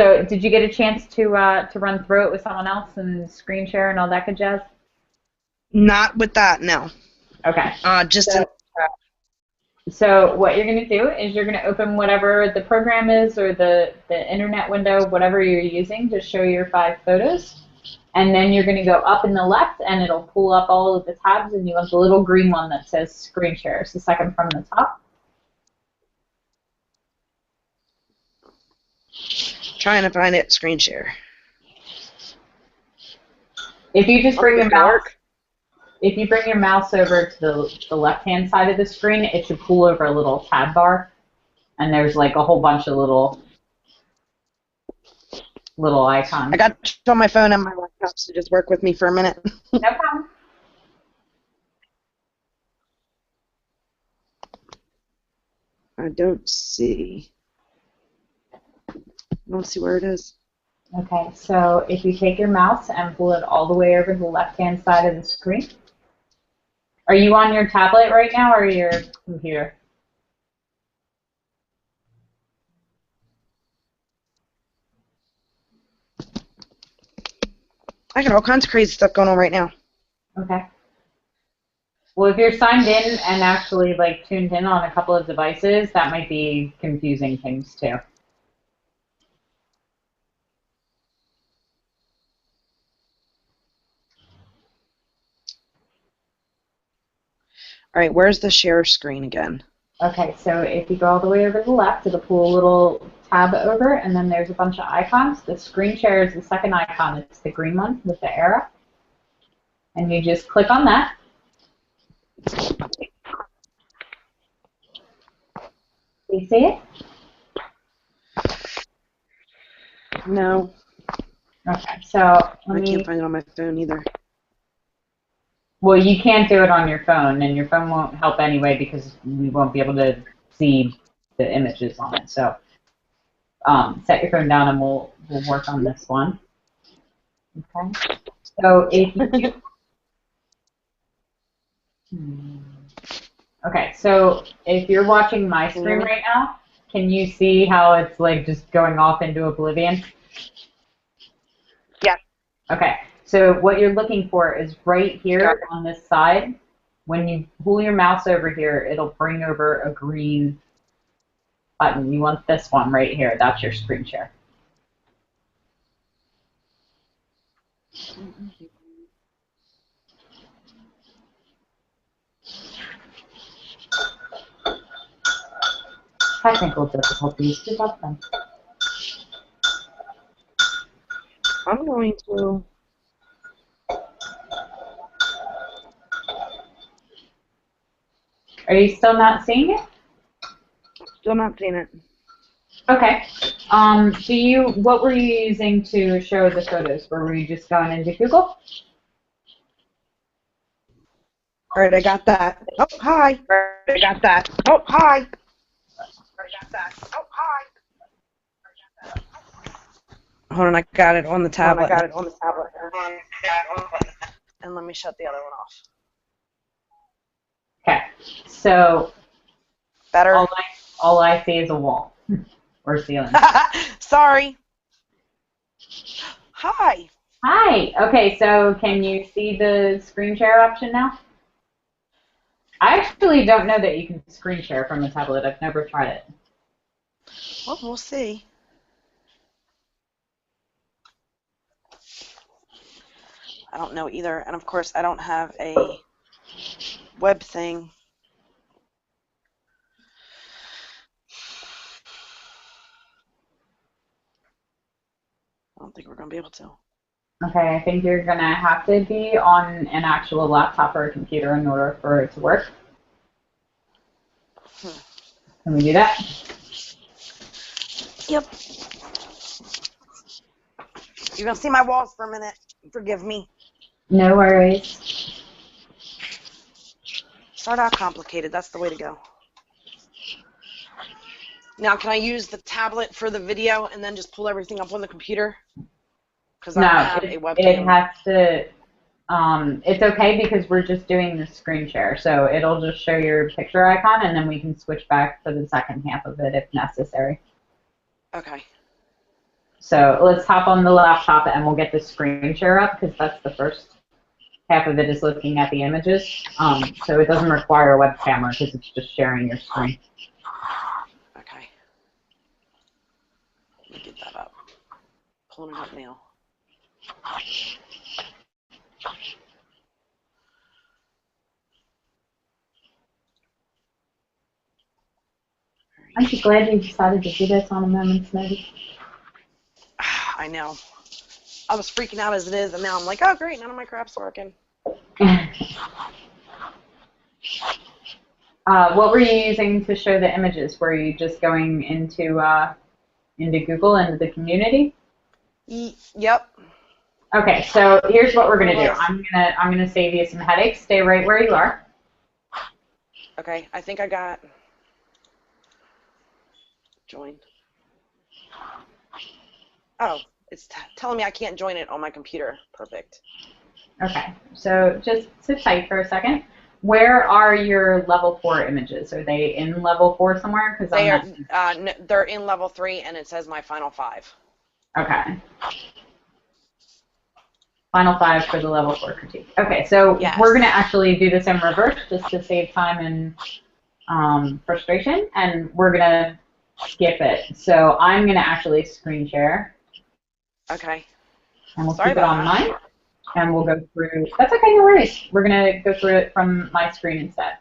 So did you get a chance to run through it with someone else and screen share and all that good jazz? Not with that, no. Okay. Just So, in. so what you're going to do is you're going to open whatever the program is or the internet window, whatever you're using to show your 5 photos. And then you're going to go up in the left and it'll pull up all of the tabs and you want the little green one that says screen share. It's the second from the top. Trying to find it, screen share. If you just bring your mouse, if you bring your mouse over to the left-hand side of the screen, it should pull over a little tab bar, and there's like a whole bunch of little icons. I got it on my phone and my laptop, so just work with me for a minute. No problem. I don't see where it is. Okay, so if you take your mouse and pull it all the way over to the left-hand side of the screen. Are you on your tablet right now or your computer? I got all kinds of crazy stuff going on right now. Okay. Well, if you're signed in and actually like tuned in on a couple of devices, that might be confusing things too. All right, where's the share screen again? Okay, so if you go all the way over to the left, it'll pull a little tab over, and then there's a bunch of icons. The screen share is the second icon. It's the green one with the arrow. And you just click on that. Do you see it? No. Okay, so I can't find it on my phone either. Well, you can't do it on your phone, and your phone won't help anyway because we won't be able to see the images on it. So set your phone down, and we'll work on this one. Okay. So if you okay, so if you're watching my screen right now, can you see how it's like just going off into oblivion? Yeah. Okay. So what you're looking for is right here on this side. When you pull your mouse over here, it'll bring over a green button. You want this one right here. That's your screen share. Technical difficulties. Give up them. I'm going to. Are you still not seeing it? Still not seeing it. Okay. What were you using to show the photos? Were you just going into Google? All right, I got that. Oh, hi. I got that. Oh, hi. I got that. Oh, hi. Hold on, I got it on the tablet. And let me shut the other one off. Okay. So Better. All I see is a wall or ceiling. Sorry. Hi. Hi. Okay, so can you see the screen share option now? I actually don't know that you can screen share from a tablet. I've never tried it. Well, we'll see. I don't know either. And of course, I don't have a web thing. I don't think we're going to be able to. Okay, I think you're going to have to be on an actual laptop or a computer in order for it to work. Can we do that? Yep. You're going to see my walls for a minute. Forgive me. No worries. Start out complicated. That's the way to go. Now, can I use the tablet for the video and then just pull everything up on the computer? Because I don't have a webcam. It has to. It's okay because we're just doing the screen share, so it'll just show your picture icon, and then we can switch back to the second half of it if necessary. Okay. So let's hop on the laptop and we'll get the screen share up because that's the first half of it is looking at the images. So it doesn't require a web camera because it's just sharing your screen. Okay. Let me get that up. Pulling it up now. I'm just glad you decided to do this on a moment's notice. I know. I was freaking out as it is, and now I'm like, oh, great, none of my crap's working. What were you using to show the images? Were you just going into Google, into the community? Yep. Okay, so here's what we're gonna do. I'm gonna save you some headaches. Stay right where you are. Okay, I think I got join. Oh, it's telling me I can't join it on my computer. Perfect. Okay, so just sit tight for a second. Where are your level 4 images? Are they in level 4 somewhere? Because they're in level 3, and it says my final 5. Okay. Final 5 for the level 4 critique. Okay, so yes. We're going to actually do this in reverse just to save time and frustration, and we're going to skip it. So I'm going to actually screen share. Okay. And we'll keep it on mine, and we'll go through. That's okay, no worries. We're going to go through it from my screen instead.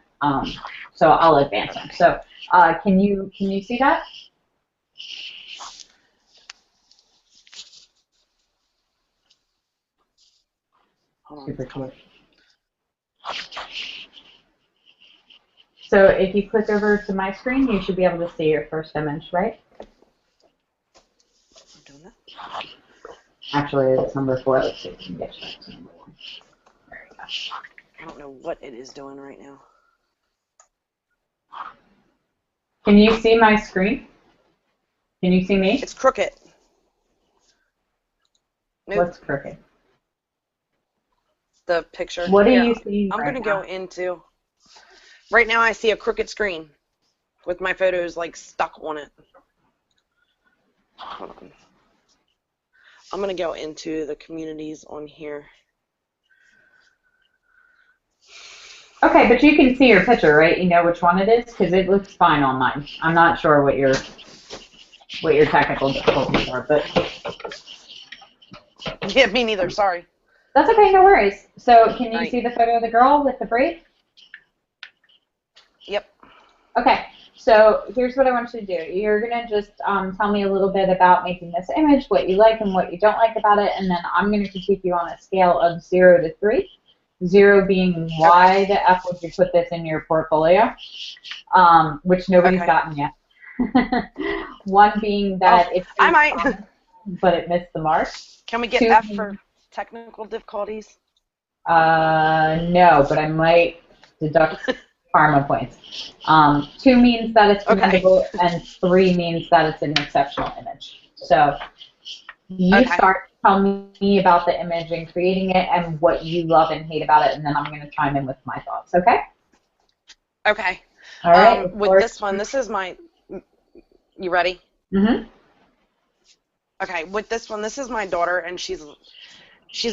So I'll advance them. So can you see that? Super cool. So if you click over to my screen, you should be able to see your first image, right? I'm doing that. Actually, it's number 4. Let's see if we can get you to number 1. There we go. I don't know what it is doing right now. Can you see my screen? Can you see me? It's crooked. Nope. What's crooked? The picture. What are you seeing? I'm going to go into. Right now, I see a crooked screen with my photos like stuck on it. Hold on. I'm going to go into the communities on here. Okay, but you can see your picture, right? You know which one it is because it looks fine on mine. I'm not sure what your technical difficulties are, but yeah, me neither. Sorry. That's okay, no worries. So, can you see the photo of the girl with the braid? Yep. Okay. So here's what I want you to do. You're gonna just tell me a little bit about making this image, what you like and what you don't like about it, and then I'm gonna critique you on a scale of 0 to 3. 0 being why the F would you put this in your portfolio, which nobody's gotten yet. 1 being that it's I might, but it missed the mark. Can we get 2 F for technical difficulties? No, but I might deduct karma points. 2 means that it's commendable, and 3 means that it's an exceptional image. So you start. Tell me about the image and creating it and what you love and hate about it, and then I'm going to chime in with my thoughts, okay? Okay. All right. With this one, this is my... You ready? Mm-hmm. Okay, with this one, this is my daughter, and she's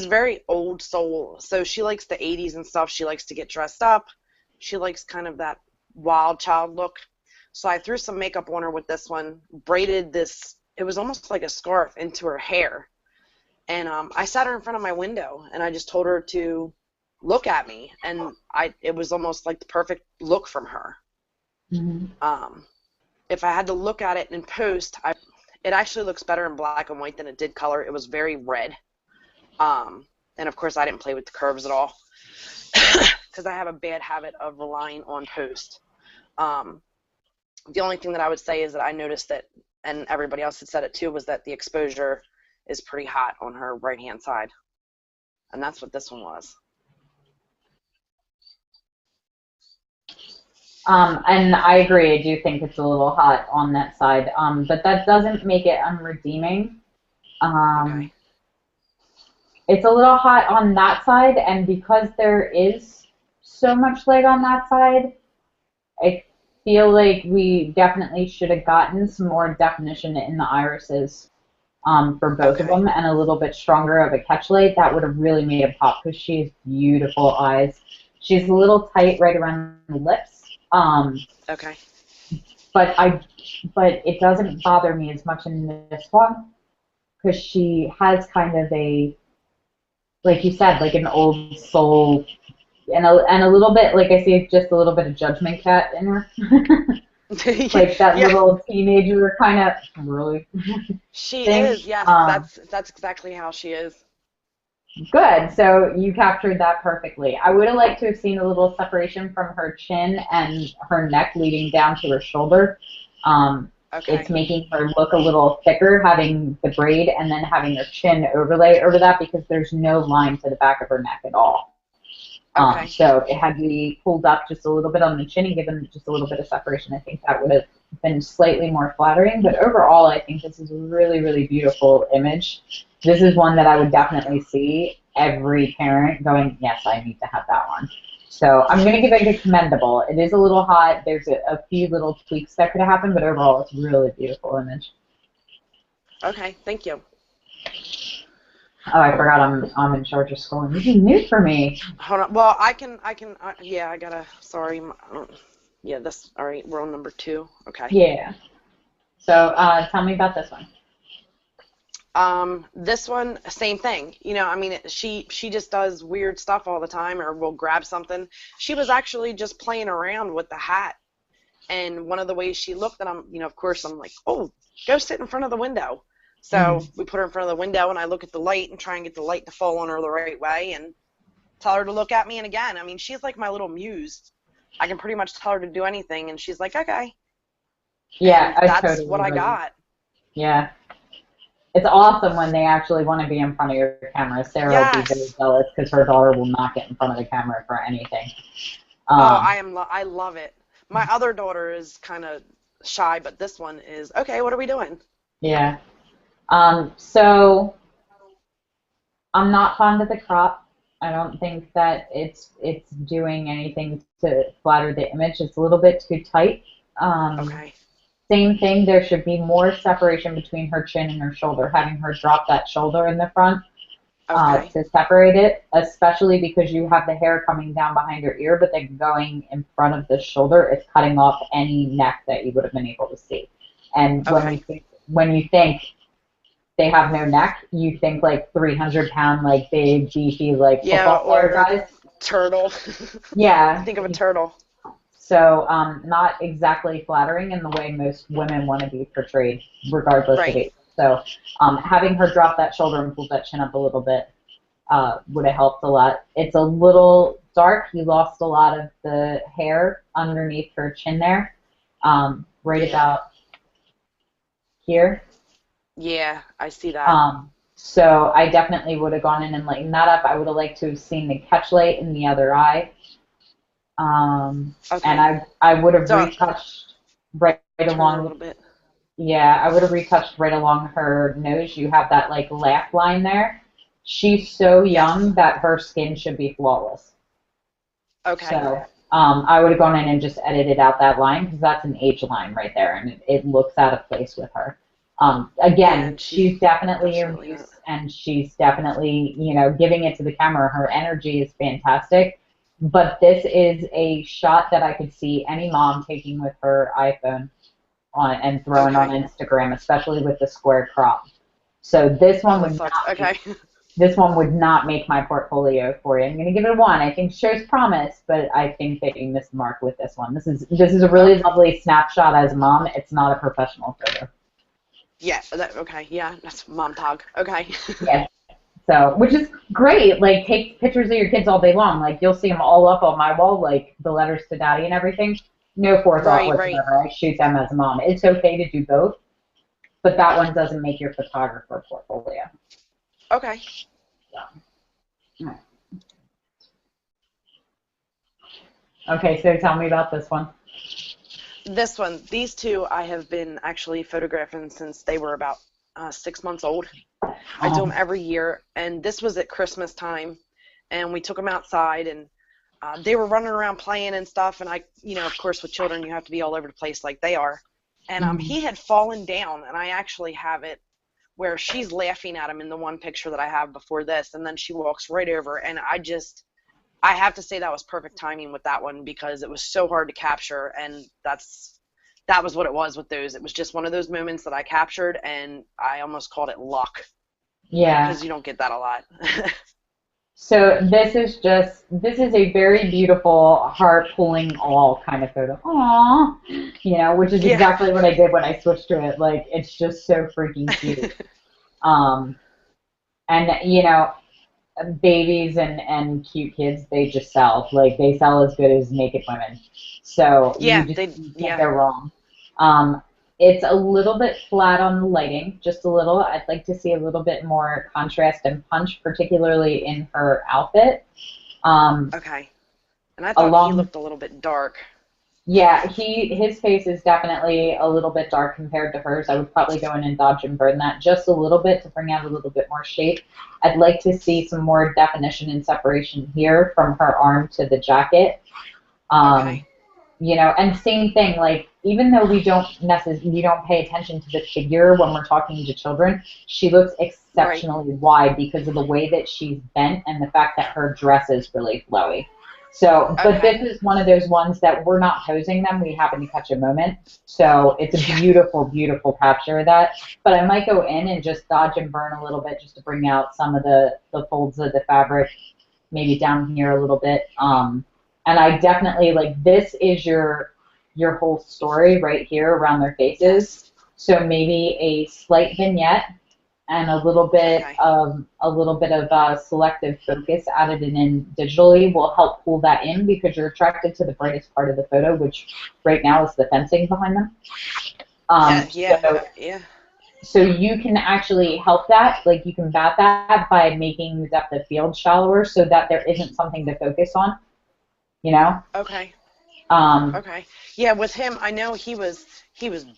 very old soul, so she likes the 80s and stuff. She likes to get dressed up. She likes kind of that wild child look. So I threw some makeup on her with this one, braided this, it was almost like a scarf into her hair. And I sat her in front of my window, and I just told her to look at me, and it was almost like the perfect look from her. Mm-hmm. If I had to look at it in post, it actually looks better in black and white than it did color. It was very red. And, of course, I didn't play with the curves at all because I have a bad habit of relying on post. The only thing that I would say is that I noticed that, and everybody else had said it too, was that the exposure is pretty hot on her right-hand side. And that's what this one was. And I agree. I do think it's a little hot on that side. But that doesn't make it unredeeming. It's a little hot on that side, and because there is so much light on that side, I feel like we definitely should have gotten some more definition in the irises. for both of Okay. them, and a little bit stronger of a catch light, that would have really made it pop because she has beautiful eyes. She's a little tight right around the lips, Okay. but I but it doesn't bother me as much in this one because she has kind of a, like you said, like an old soul, and a little bit, like I see just a little bit of Judgment Cat in her. Like that Yeah, little teenager kind of really she thing. is. Yes, that's exactly how she is. Good. So you captured that perfectly. I would have liked to have seen a little separation from her chin and her neck leading down to her shoulder. Um, it's Okay. making her look a little thicker, having the braid and then having her chin overlay over that because there's no line to the back of her neck at all. Okay. So it had to be pulled up just a little bit on the chin and given just a little bit of separation. I think that would have been slightly more flattering. But overall, I think this is a really, really beautiful image. This is one that I would Thank you. definitely see every parent going, yes, I need to have that one. So I'm going to give it a commendable. It is a little hot. There's a few little tweaks that could have happened, but overall, it's a really beautiful image. Okay. Thank you. Oh, I forgot I'm in charge of scrolling. This is new for me. Hold on. Well, I can. Yeah, I gotta. Sorry. Yeah. This. All right. We're on number two. Okay. Yeah. So tell me about this one. This one, same thing. I mean, she just does weird stuff all the time, or will grab something. She was actually just playing around with the hat, and one of the ways she looked, and of course, I'm like, oh, go sit in front of the window. So Mm-hmm. we put her in front of the window, and I look at the light and try and get the light to fall on her the right way, and tell her to look at me. And again, I mean, she's like my little muse. I can pretty much tell her to do anything, and she's like, okay. Yeah, And I that's what totally I relate. got. Yeah. It's awesome when they actually want to be in front of your camera. Sarah will be very Yes. jealous because her daughter will not get in front of the camera for anything. Oh, Um, I love it. My other daughter is kind of shy, but this one is, okay, what are we doing? yeah. So I'm not fond of the crop. I don't think that it's doing anything to flatter the image. It's a little bit too tight. Um, Okay. Same thing. There should be more separation between her chin and her shoulder. Having her drop that shoulder in the front Okay. to separate it, especially because you have the hair coming down behind her ear, but then going in front of the shoulder, it's cutting off any neck that you would have been able to see. And Okay. when you think they have no neck, you think like 300-pound, like big, beefy, like Yeah, football player or guys. turtle. You Yeah. think of a turtle. So not exactly flattering in the way most women want to be portrayed, regardless of Right. age. So having her drop that shoulder and pull that chin up a little bit would have helped a lot. It's a little dark. You lost a lot of the hair underneath her chin there, right Yeah. about here. Yeah, I see that. So I definitely would have gone in and lightened that up. I would have liked to have seen the catch light in the other eye. And Okay. I would have So retouched right turn a along. little bit. Yeah, I would have retouched right along her nose. You have that like laugh line there. She's so Yes. young that her skin should be flawless. Okay. So I would have gone in and just edited out that line because that's an age line right there, and it looks out of place with her. Yeah, Again, and she's she's definitely your definitely not. muse, and she's definitely, giving it to the camera. Her energy is fantastic, but this is a shot that I could see any mom taking with her iPhone on and throwing on Okay. Instagram, especially with the square crop. So this one Oh, that would sucks. not make Okay. this one would not make my portfolio for you. I'm going to give it a one. I think it shows promise, but I think that you missed the mark with this one. This is a really Okay. lovely snapshot as a mom. It's not a professional photo. Yeah, okay. Yeah, that's mom talk. Okay. Yes. So, which is great. Like, take pictures of your kids all day long. Like, you'll see them all up on my wall, like the letters to daddy and everything. No forethought Right, right. whatsoever. I shoot them as a mom. It's okay to do both, but that one doesn't make your photographer portfolio. Okay. So, okay, so tell me about this one. This one, these two I have been actually photographing since they were about 6 months old. I do them Um, every year, and this was at Christmas time, and we took them outside, and they were running around playing and stuff, and of course, with children, you have to be all over the place like they are. And mhm. he had fallen down, and I actually have it where she's laughing at him in the one picture that I have before this, and then she walks right over, and I have to say that was perfect timing with that one because it was so hard to capture, and that was what it was with those. It was just one of those moments that I captured, and I almost called it luck Yeah. because you don't get that a lot. So this is a very beautiful heart pulling all kind of photo. Aww. Which is Yeah. exactly what I did when I switched to it. Like it's just so freaking cute. Um, and babies and cute kids, they just sell. Like they sell as good as naked women. So Yeah, you can't yeah. go wrong. Um, it's a little bit flat on the lighting, just a little. I'd like to see a little bit more contrast and punch, particularly in her outfit. Um, Okay. And I thought he along, looked a little bit dark. yeah, his face is definitely a little bit dark compared to hers. I would probably go in and dodge and burn that just a little bit to bring out a little bit more shape. I'd like to see some more definition and separation here from her arm to the jacket. Um, Okay. and same thing, like even though we don't pay attention to the figure when we're talking to children, she looks Right. exceptionally wide because of the way that she's bent and the fact that her dress is really flowy. So, but Okay. this is one of those ones that we're not posing them. We happen to catch a moment. So it's a Yeah. beautiful, beautiful capture of that. But I might go in and just dodge and burn a little bit just to bring out some of the folds of the fabric, maybe down here a little bit. And I definitely like this is your whole story right here around their faces. Yes. So maybe a slight vignette and Okay. a little bit of selective focus added in digitally will help pull that in because you're attracted to the brightest part of the photo, which right now is the fencing behind them. Yeah. Yeah. So Yeah. so you can actually help that, like you can bat that by making the depth of field shallower so that there isn't something to focus on, you know? Okay. Um, Okay. Yeah, with him, I know he was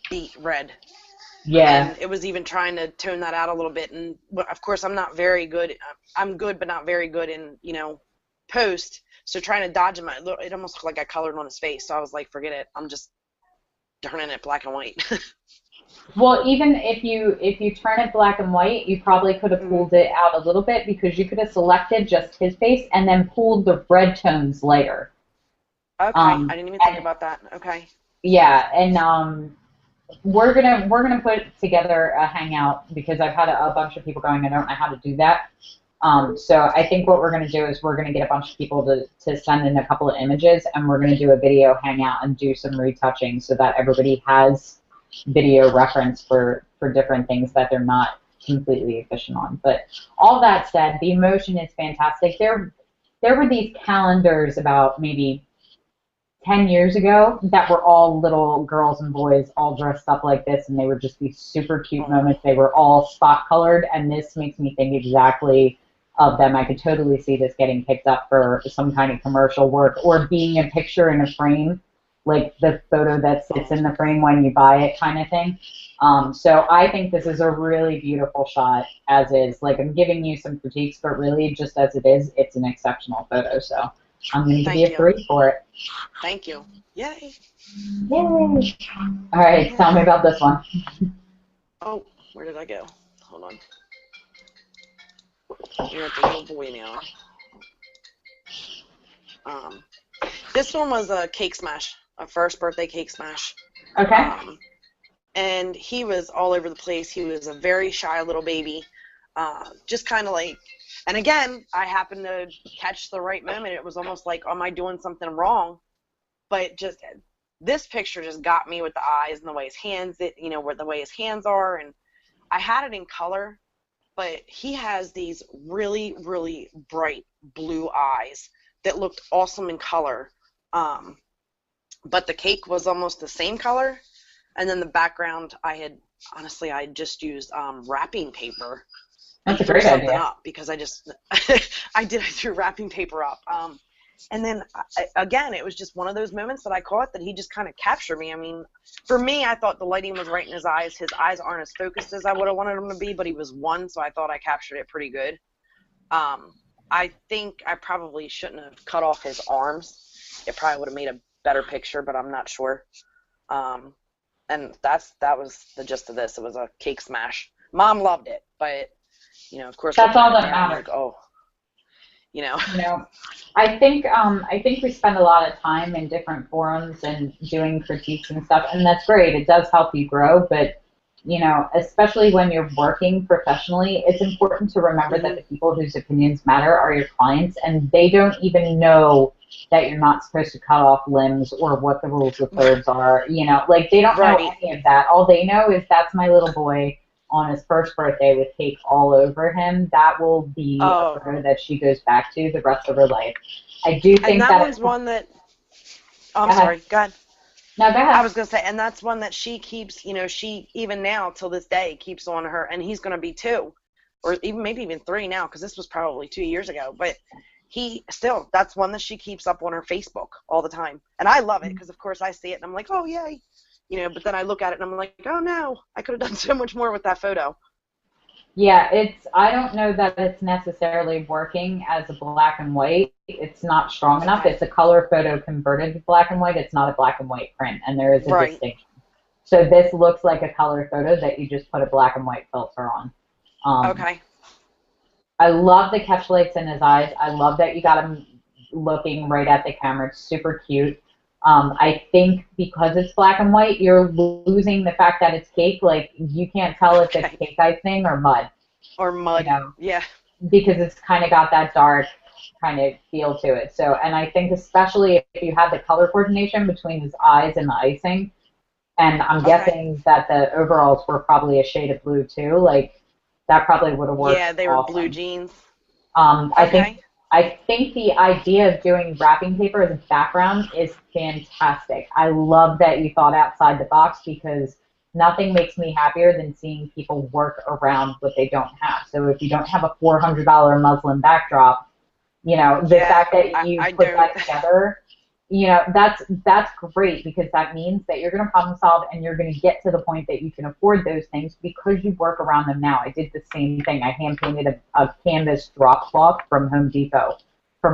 beat red, yeah, and it was even trying to tone that out a little bit. And of course, I'm not very good. I'm good, but not very good in post. So trying to dodge him, it almost looked like I colored on his face. So I was like, forget it. I'm just turning it black and white. well, even if you turn it black and white, you probably could have Mm, pulled it out a little bit because you could have selected just his face and then pulled the red tones lighter. okay, I didn't even think And about that. Okay. yeah, and we're gonna put together a hangout because I've had a bunch of people going. I don't know how to do that. So I think what we're gonna do is we're gonna get a bunch of people to send in a couple of images, and we're gonna do a video hangout and do some retouching so that everybody has video reference for different things that they're not completely efficient on. But all that said, the emotion is fantastic. There were these calendars about maybe 10 years ago that were all little girls and boys all dressed up like this, and they were just these super cute Oh, moments. They were all spot colored, and this makes me think exactly of them. I could totally see this getting picked up for some kind of commercial work or being a picture in a frame, like the photo that sits oh, in the frame when you buy it kind of thing. So I think this is a really beautiful shot as is. Like I'm giving you some critiques, but really just as it is, it's an exceptional photo. So I'm going to give you thank a you. 3 for it. Thank you. Yay. Yay! All right, tell me Yay. about this one. Oh, where did I go? Hold on. You're at the little boy now. Um, this one was a cake smash, a first birthday cake smash. Okay. Um, and he was all over the place. He was a very shy little baby, just kind of like, and again, I happened to catch the right moment. It was almost like, am I doing something wrong? But just this picture just got me with the eyes and the way his hands, where the way his hands are, and I had it in color, but he has these really, really bright blue eyes that looked awesome in color. Um, but the cake was almost the same color, and then the background I just used wrapping paper and That's a threw great something idea. up because I just I threw wrapping paper up. And then again, it was just one of those moments that I caught that he just kind of captured me. I mean, for me, I thought the lighting was right in his eyes. His eyes aren't as focused as I would have wanted them to be, but he was one, so I thought I captured it pretty good. Um, I think I probably shouldn't have cut off his arms. It probably would have made a better picture, but I'm not sure. Um, and that was the gist of this. It was a cake smash. Mom loved it, but, you know, of course, That's looking all at it that now, I'm like, matters. oh, you know. You know, I think we spend a lot of time in different forums and doing critiques and stuff, and that's great. It does help you grow, but you know, especially when you're working professionally, it's important to remember that Hmm. the people whose opinions matter are your clients, and they don't even know that you're not supposed to cut off limbs or what the rules of thirds are. You know, like they don't know Right. any of that. All they know is that's my little boy on his first birthday with cake all over him. That will be a Oh, photo that she goes back to the rest of her life. I do and think that that. one's one that, oh, I'm Go ahead. sorry, go ahead. No, go I ahead. was gonna say, and that's one that she keeps, you know, she even now till this day keeps on her, and he's gonna be 2, or even maybe even 3 now, because this was probably 2 years ago. But he still, that's one that she keeps up on her Facebook all the time, and I love it because of course I see it and I'm like, oh yay, you know. But then I look at it and I'm like, oh no, I could have done so much more with that photo. Yeah, I don't know that it's necessarily working as a black and white. It's not strong enough. Okay. It's a color photo converted to black and white. It's not a black and white print, and there is a Right. distinction. So this looks like a color photo that you just put a black and white filter on. Um, Okay. I love the catch lights in his eyes. I love that you got him looking right at the camera. It's super cute. I think because it's black and white, you're losing the fact that it's cake. Like you can't tell if it's Okay. cake icing or mud, Or you mud. know, Yeah. because it's kind of got that dark kind of feel to it. So, and I think especially if you have the color coordination between his eyes and the icing, and I'm Okay. guessing that the overalls were probably a shade of blue too. Like that probably would have Yeah, worked they were blue awesome. jeans. Um, I think Okay. I think the idea of doing wrapping paper as a background is fantastic. I love that you thought outside the box because nothing makes me happier than seeing people work around what they don't have. So if you don't have a $400 muslin backdrop, you know, the Yeah, fact that you I put don't. that together, you know, that's great because that means that you're going to problem solve and you're going to get to the point that you can afford those things because you work around them now. I did the same thing. I hand painted a canvas drop cloth from Home Depot for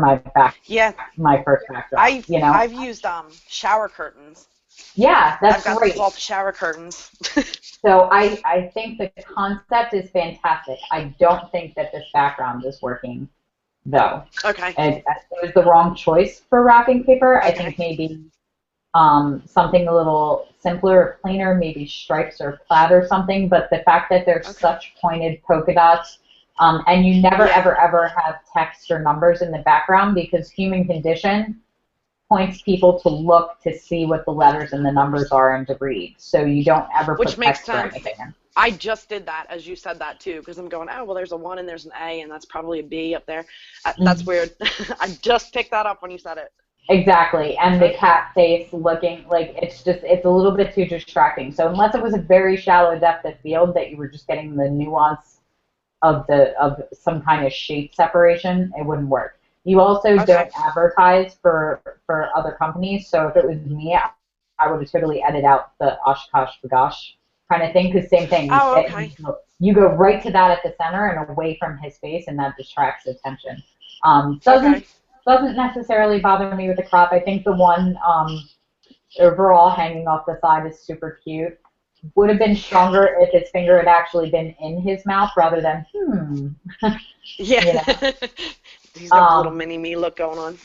Yeah, my first backdrop. I've You know, I've used shower curtains. yeah, I've that's got the great. cloth shower curtains. So I think the concept is fantastic. I don't think that this background is working though. Okay. It was the wrong choice for wrapping paper. I think Okay. maybe something a little simpler or plainer, maybe stripes or plaid or something. But the fact that there's Okay. such pointed polka dots, and you never, Yeah. ever, ever have text or numbers in the background because human condition points people to look to see what the letters and the numbers are and to read. So you don't ever Which put makes text or sense. anything in. I just did that as you said that too, because I'm going, oh well, there's a 1 and there's an A, and that's probably a B up there. That's Mhm. weird. I just picked that up when you said it. Exactly, and the Okay. cat face looking like it's a little bit too distracting. So unless it was a very shallow depth of field that you were just getting the nuance of some kind of shape separation, it wouldn't work. You also Okay. don't advertise for other companies, so if it was me, I would have totally edited out the Oshkosh Bagosh kind of thing. Because same thing, Oh, okay. you go right to that at the center and away from his face, and that distracts attention. Okay. Doesn't necessarily bother me with the crop. I think the one overall hanging off the side is super cute. Would have been Yeah. stronger if his finger had actually been in his mouth rather than Yeah. you know. He's got the little Um, mini me look going on.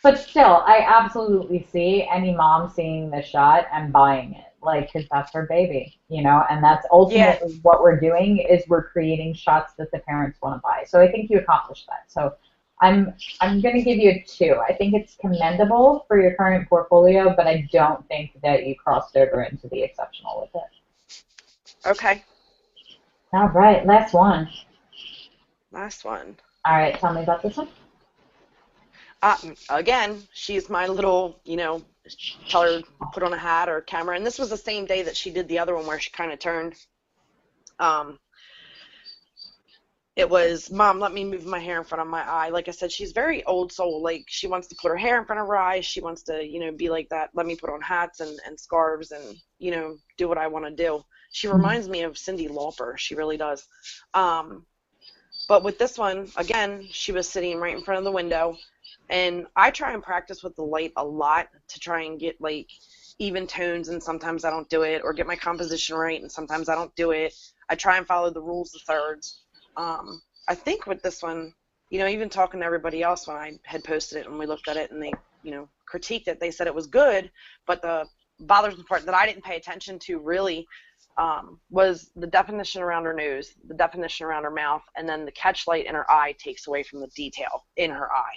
but still, I absolutely see any mom seeing the shot and buying it, like, because that's her baby, you know, and that's Yeah. ultimately what we're doing is we're creating shots that the parents want to buy. So I think you accomplished that. So I'm going to give you a 2. I think it's commendable for your current portfolio, but I don't think that you crossed over into the exceptional with it. Okay. All right, last one. Last one. All right, tell me about this one. Again, she's my little, you know, tell her put on a hat or a camera. And this was the same day that she did the other one where she kind of turned. Um, it was, Mom, let me move my hair in front of my eye. Like I said, she's very old soul. Like she wants to put her hair in front of her eyes. She wants to, you know, be like that. Let me put on hats and scarves and, you know, do what I want to do. She Mhm. reminds me of Cyndi Lauper. She really does. Um, But with this one, again, she was sitting right in front of the window, and I try and practice with the light a lot to try and get like even tones, and sometimes I don't do it, or get my composition right, and sometimes I don't do it. I try and follow the rules of thirds. I think with this one, even talking to everybody else when I had posted it and we looked at it and they, critiqued it, they said it was good, but the bothersome part that I didn't pay attention to really was the definition around her nose, the definition around her mouth, and then the catch light in her eye takes away from the detail in her eye.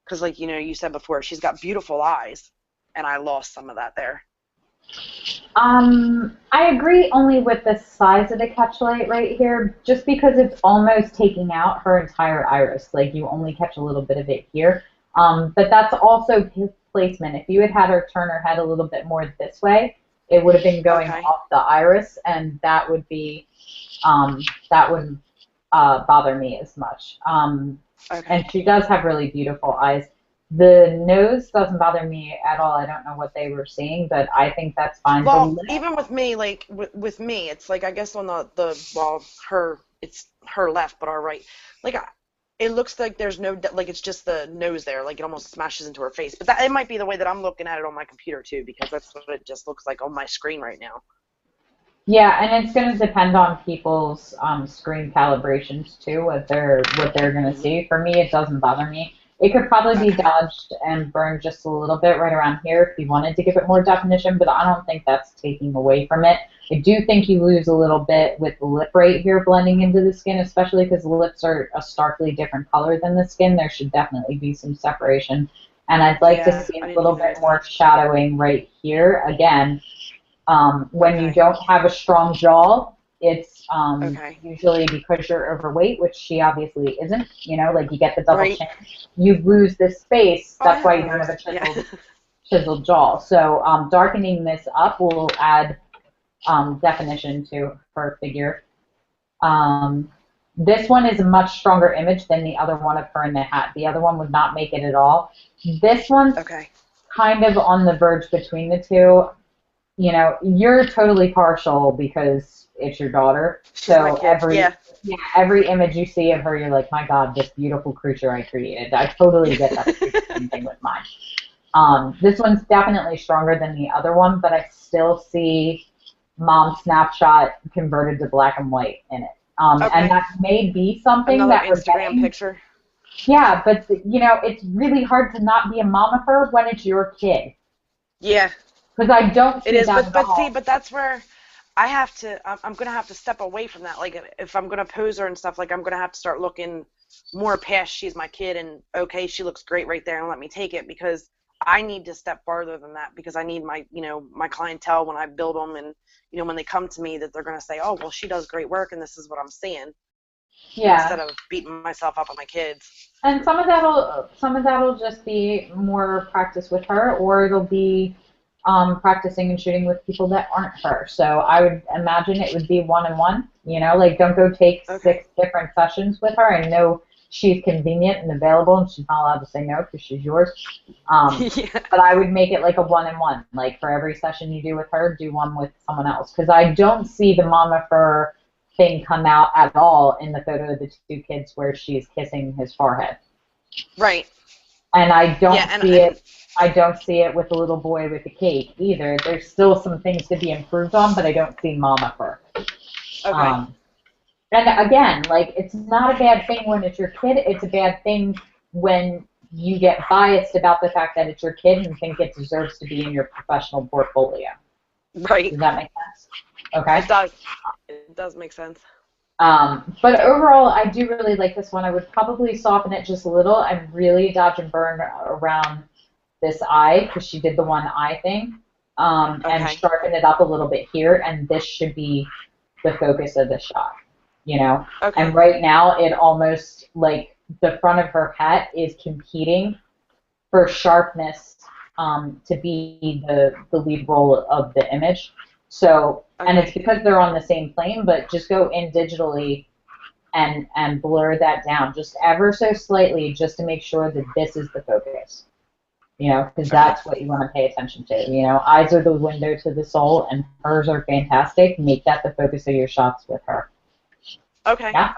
Because, like, you said before, she's got beautiful eyes, and I lost some of that there. I agree only with the size of the catch light right here, just because it's almost taking out her entire iris. Like, you only catch a little bit of it here. But that's also placement. If you had her turn her head a little bit more this way, it would have been going off the iris, and that would be, that wouldn't bother me as much. And she does have really beautiful eyes. The nose doesn't bother me at all. I don't know what they were seeing, but I think that's fine. Well, even with me, like, with me, it's like, I guess on it's her left, but our right. Like, it looks like there's no, like, it's just the nose there. Like, it almost smashes into her face. But it might be the way that I'm looking at it on my computer, too, because that's what it just looks like on my screen right now. Yeah, and it's going to depend on people's screen calibrations, too, what they're going to see. For me, it doesn't bother me. It could probably be dodged and burned just a little bit right around here if you wanted to give it more definition, but I don't think that's taking away from it. I do think you lose a little bit with the lip right here blending into the skin, especially because the lips are a starkly different color than the skin. There should definitely be some separation. And I'd like to see a little bit more shadowing right here. Again, when you don't have a strong jaw, it's usually because you're overweight, which she obviously isn't. Like, you get the double chin. You lose this space. That's why you don't have a chiseled jaw. So darkening this up will add definition to her figure. This one is a much stronger image than the other one of her in the hat. The other one would not make it at all. This one's kind of on the verge between the two. You're totally partial because it's your daughter. So every image you see of her, you're like, my God, this beautiful creature I created. I totally get that. Same thing with mine. This one's definitely stronger than the other one, but I still see Mom Snapshot converted to black and white in it. And that may be something that we're getting. Picture. Yeah, but it's really hard to not be a mama when it's your kid. Yeah. Because I don't see it is, that but that's where I'm going to have to step away from that. Like, if I'm going to pose her and stuff, like, I'm going to have to start looking more past she's my kid and, okay, she looks great right there and let me take it, because I need to step farther than that, because I need my, my clientele when I build them and, when they come to me, that they're going to say, oh, well, she does great work and this is what I'm seeing. Yeah. Instead of beating myself up on my kids. And some of that'll just be more practice with her, or it'll be practicing and shooting with people that aren't her. So I would imagine it would be one-on-one. Like, don't go take 6 different sessions with her. I know she's convenient and available, and she's not allowed to say no because she's yours. But I would make it like a one-on-one. Like, for every session you do with her, do one with someone else. Because I don't see the mama fur thing come out at all in the photo of the 2 kids where she's kissing his forehead. Right. And I don't see it. I don't see it with the little boy with the cake either. There's still some things to be improved on, but I don't see mama fur. Okay. And again, like, it's not a bad thing when it's your kid. It's a bad thing when you get biased about the fact that it's your kid and think it deserves to be in your professional portfolio. Right. Does that make sense? Okay. It does. It does make sense. But overall, I do really like this one. I would probably soften it just a little. I'm really dodge and burn around this eye, because she did the one eye thing, and sharpen it up a little bit here, and this should be the focus of the shot, And right now, it almost, like, the front of her hat is competing for sharpness to be the lead role of the image. So, and it's because they're on the same plane, but just go in digitally and blur that down just ever so slightly, just to make sure that this is the focus. Because that's what you want to pay attention to. Eyes are the window to the soul, and hers are fantastic. Make that the focus of your shots with her. Okay. Yeah?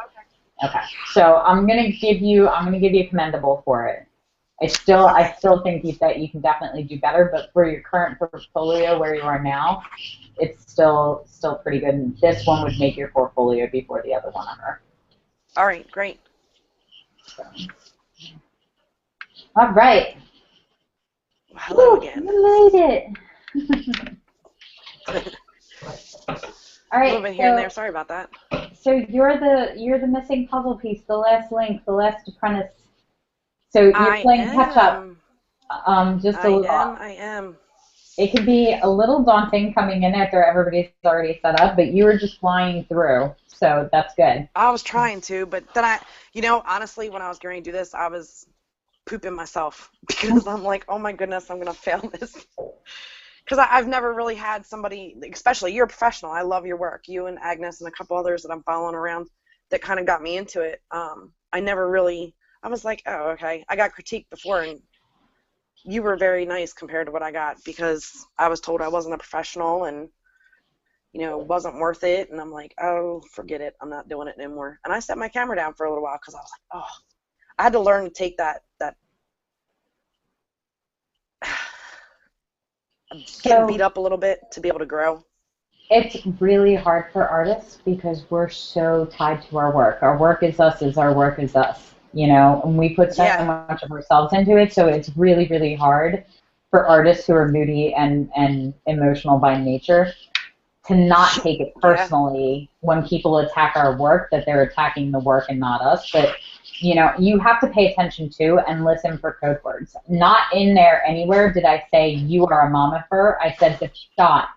Okay. So I'm gonna give you commendable for it. I still think that you can definitely do better, but for your current portfolio where you are now, it's still pretty good. And this one would make your portfolio before the other one on Earth. All right, great. So. All right. Hello again. You made it. All right. Moving here and there. Sorry about that. So you're the missing puzzle piece, the last link, the last apprentice. So you're playing catch up. Just a little. I am. It can be a little daunting coming in after everybody's already set up, but you were just flying through, so that's good. I was trying to, but then honestly, when I was going to do this, I was pooping myself because I'm like, oh my goodness, I'm going to fail this. Because I've never really had somebody, especially you're a professional. I love your work. You and Agnes and a couple others that I'm following around that kind of got me into it. I never really, I was like, oh, okay. I got critiqued before, and you were very nice compared to what I got because I was told I wasn't a professional and, wasn't worth it. And I'm like, oh, forget it. I'm not doing it anymore. And I set my camera down for a little while because I was like, oh, I had to learn to take that getting beat up a little bit to be able to grow. It's really hard for artists because we're so tied to our work. Our work is us, our work is us. And we put so much of ourselves into it, so it's really, really hard for artists who are moody and emotional by nature to not take it personally when people attack our work, that they're attacking the work and not us. But, you have to pay attention to and listen for code words. Not in there anywhere did I say you are a mama fur. I said the shot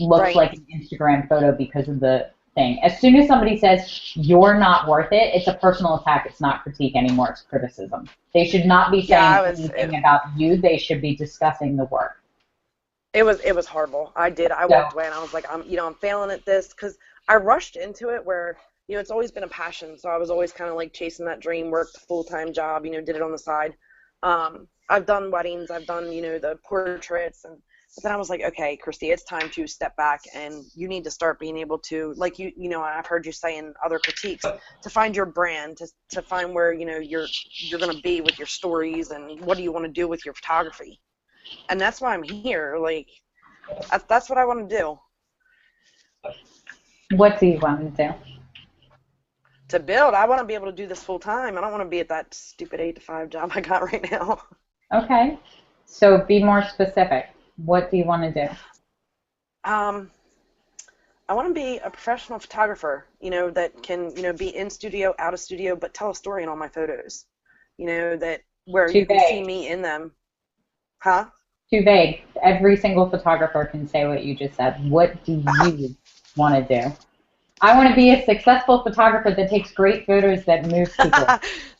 looks like an Instagram photo because of the thing. As soon as somebody says you're not worth it, it's a personal attack. It's not critique anymore. It's criticism. They should not be saying anything about you. They should be discussing the work. It was horrible. I walked away and I was like, I'm failing at this because I rushed into it where, it's always been a passion. So I was always kind of like chasing that dream, worked a full-time job, did it on the side. I've done weddings. I've done, the portraits but then I was like, okay, Christy, it's time to step back and you need to start being able to, like I've heard you say in other critiques, to find your brand, to find where, you're going to be with your stories and what do you want to do with your photography. And that's why I'm here. Like, that's what I want to do. What do you want to do? To build. I want to be able to do this full time. I don't want to be at that stupid 8-to-5 job I got right now. Okay. So be more specific. What do you want to do? I want to be a professional photographer, that can, be in studio, out of studio, but tell a story in all my photos. That where you can see me in them. Huh? Too vague. Every single photographer can say what you just said. What do you want to do? I want to be a successful photographer that takes great photos that move people.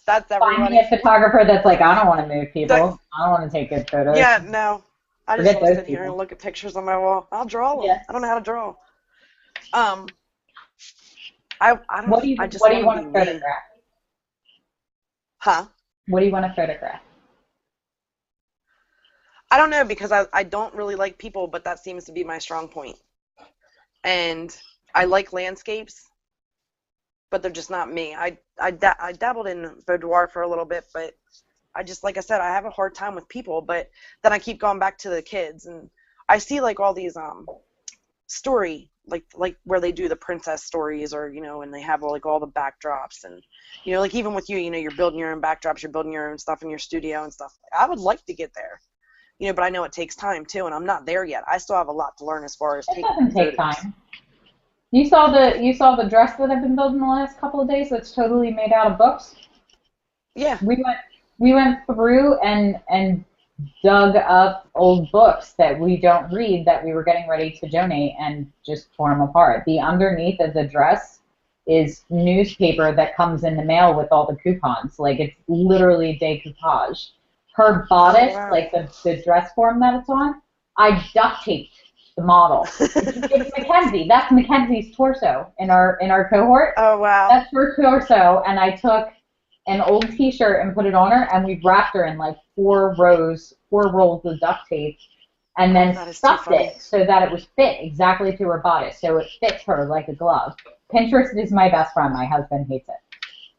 That's everybody. Find me a photographer that's like, I don't want to move people. I don't want to take good photos. Yeah, no. I just want to sit here and look at pictures on my wall. I'll draw them. Yes. I don't know how to draw. What do you want to photograph? Huh? What do you want to photograph? I don't know because I don't really like people, but that seems to be my strong point. And I like landscapes, but they're just not me. I dabbled in boudoir for a little bit, but I just, like I said, I have a hard time with people, but then I keep going back to the kids, and I see like all these story, like where they do the princess stories, or and they have all the backdrops, and like even with you, you're building your own backdrops, you're building your own stuff in your studio and stuff. I would like to get there, but I know it takes time too, and I'm not there yet. I still have a lot to learn as far as taking photos. It doesn't take time. You saw the dress that I've been building the last couple of days. That's totally made out of books. Yeah. We went through and dug up old books that we don't read that we were getting ready to donate and just tore them apart. The underneath of the dress is newspaper that comes in the mail with all the coupons. Like, it's literally decoupage. Her bodice, like the dress form that it's on, I duct taped the model. It's Mackenzie. That's Mackenzie's torso in our cohort. Oh, wow. That's her torso, and I took an old T-shirt and put it on her, and we wrapped her in like 4 rolls of duct tape, and then stuffed it so that it was fit exactly to her bodice, so it fits her like a glove. Pinterest is my best friend. My husband hates it.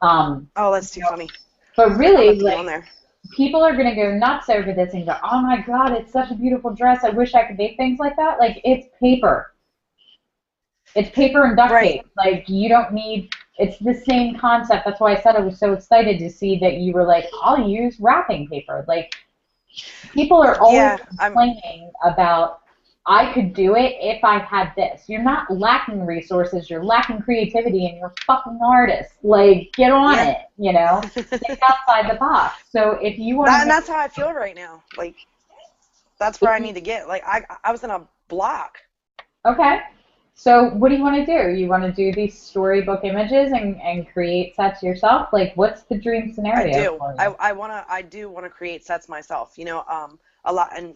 Oh, that's too funny. But really, like, people are going to go nuts over this and go, oh my God, it's such a beautiful dress. I wish I could make things like that. Like, it's paper. It's paper and duct Right. tape. Like, you don't need, it's the same concept. That's why I said I was so excited to see that you were like, I'll use wrapping paper. Like, people are always Yeah, complaining about, I could do it if I had this. You're not lacking resources, you're lacking creativity, and you're a fucking artist. Like, get on yeah. it, you know? Think outside the box. So if you want to And make, that's how I feel right now. Like, that's where if I you, need to get. Like, I was in a block. okay. So what do you want to do? You want to do these storybook images and create sets yourself? Like, what's the dream I scenario do. for you? I do wanna create sets myself. A lot, and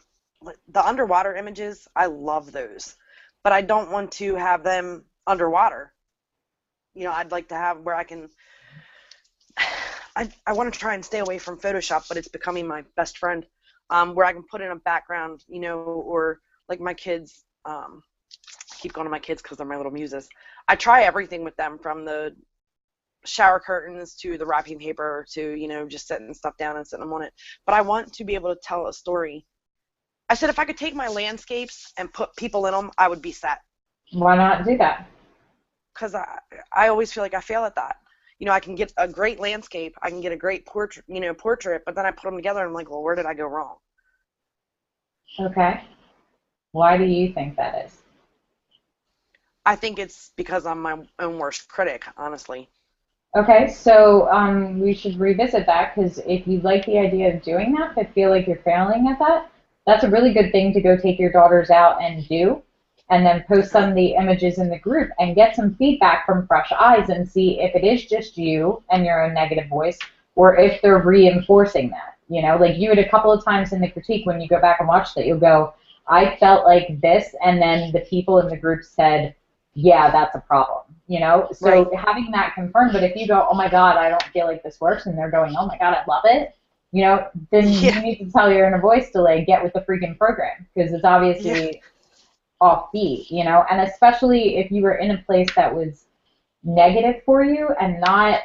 the underwater images, I love those. But I don't want to have them underwater. I'd like to have where I can I want to try and stay away from Photoshop, but it's becoming my best friend. Where I can put in a background, or like my kids. I keep going to my kids because they're my little muses. I try everything with them, from the shower curtains to the wrapping paper to just setting stuff down and setting them on it. But I want to be able to tell a story. I said if I could take my landscapes and put people in them, I would be set. Why not do that? Because I always feel like I fail at that. I can get a great landscape, I can get a great portrait, but then I put them together and I'm like, well, where did I go wrong? Okay. Why do you think that is? I think it's because I'm my own worst critic, honestly. Okay, so we should revisit that because if you like the idea of doing that, but feel like you're failing at that, that's a really good thing to go take your daughters out and do, and then post some Okay. of the images in the group and get some feedback from fresh eyes and see if it is just you and your own negative voice or if they're reinforcing that. You know, like you had a couple of times in the critique when you go back and watch that, you'll go, I felt like this, and then the people in the group said, yeah, that's a problem, you know? Right. So having that confirmed, but if you go, oh my God, I don't feel like this works, and they're going, oh my God, I love it, you know, then Yeah. you need to tell your inner voice to like get with the freaking program because it's Yeah. obviously offbeat, you know? And especially if you were in a place that was negative for you and not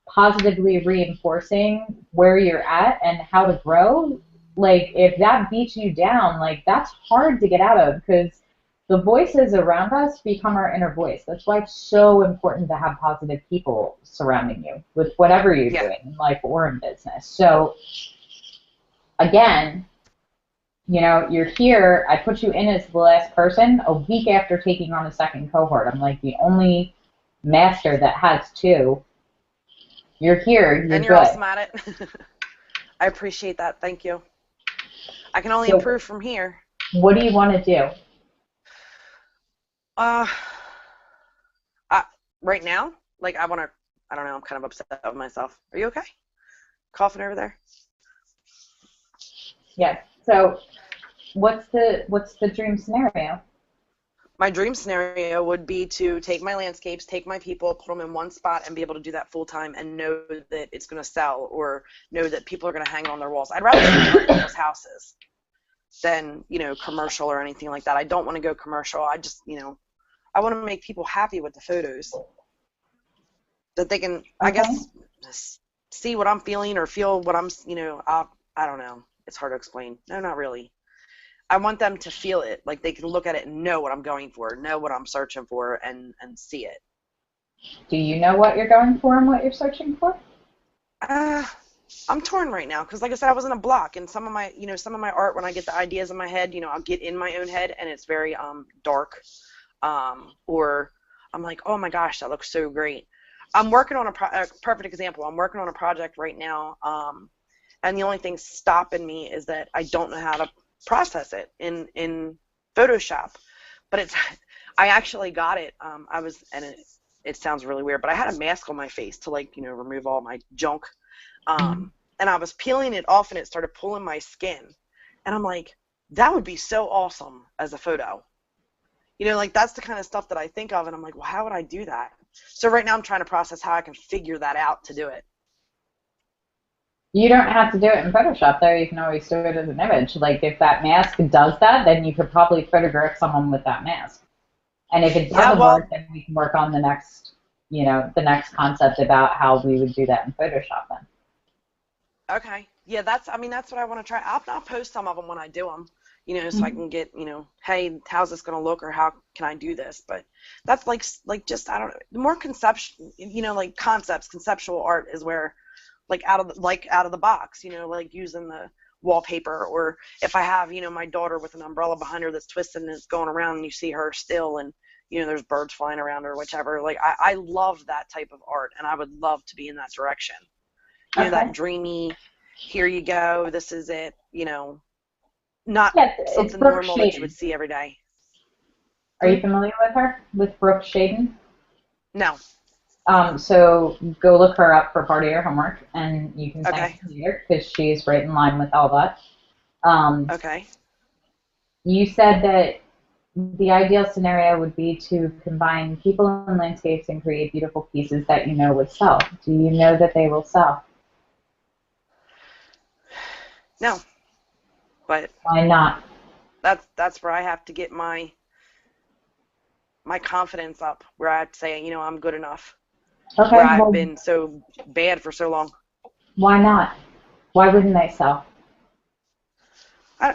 positively reinforcing where you're at and how to grow, like if that beats you down, like that's hard to get out of because the voices around us become our inner voice. That's why it's so important to have positive people surrounding you with whatever you're Yeah. doing in life or in business. So again, you know, you're here. I put you in as the last person a week after taking on a second cohort. I'm like the only master that has two. You're here. You're And you're good. awesome at it. I appreciate that. Thank you. I can only So improve from here. what do you want to do? Uh, I, right now, like I don't know, I'm kind of upset with myself. Are you okay? Coughing over there? Yes. So what's the dream scenario? My dream scenario would be to take my landscapes, take my people, put them in one spot, and be able to do that full time and know that it's going to sell or know that people are going to hang on their walls. I'd rather hang on people's houses than, commercial or anything like that. I don't want to go commercial. I just, I want to make people happy with the photos that they can, I Okay. guess, see what I'm feeling or feel what I don't know. It's hard to explain. No, not really. I want them to feel it, like they can look at it and know what I'm going for, know what I'm searching for, and see it. Do you know what you're going for and what you're searching for? Uh, I'm torn right now because, like I said, I was in a block, and some of my art, when I get the ideas in my head, I'll get in my own head, and it's very dark, or I'm like, oh my gosh, that looks so great. I'm working on a perfect example. I'm working on a project right now, and the only thing stopping me is that I don't know how to process it in Photoshop. But I actually got it. I was, and it sounds really weird, but I had a mask on my face to like remove all my junk. Mhm. And I was peeling it off, and it started pulling my skin, and I'm like, that would be so awesome as a photo. Like that's the kind of stuff that I think of, and I'm like, well, how would I do that? So right now I'm trying to process how I can figure that out to do it. You don't have to do it in Photoshop, though. You can always do it as an image. Like if that mask does that, then you could probably photograph someone with that mask. And if it Yeah, doesn't work, well, then we can work on the next concept about how we would do that in Photoshop then. Okay. Yeah, I mean, that's what I want to try. I'll post some of them when I do them, so I Mhm. can get, hey, how's this going to look, or how can I do this? But that's like just, I don't know, the more conception, like conceptual art is where, like out of the box, like using the wallpaper, or if I have, my daughter with an umbrella behind her that's twisted and it's going around and you see her still and, there's birds flying around or whichever. Like I love that type of art and I would love to be in that direction. That Okay. dreamy, here you go, this is it, not Yeah, it's something Brooke normal that you would Shaden. see every day. Are you Hmm? familiar with her? With Brooke Shaden? No. So go look her up for part of your homework, and you can thank Okay. me later because she's right in line with all that. Um, Okay. you said that the ideal scenario would be to combine people and landscapes and create beautiful pieces that you know would sell. Do you know that they will sell? No, but Why not? that's where I have to get my confidence up, where I have to say, I'm good enough, where Okay, I've well, been so bad for so long. why not? Why wouldn't they sell? I,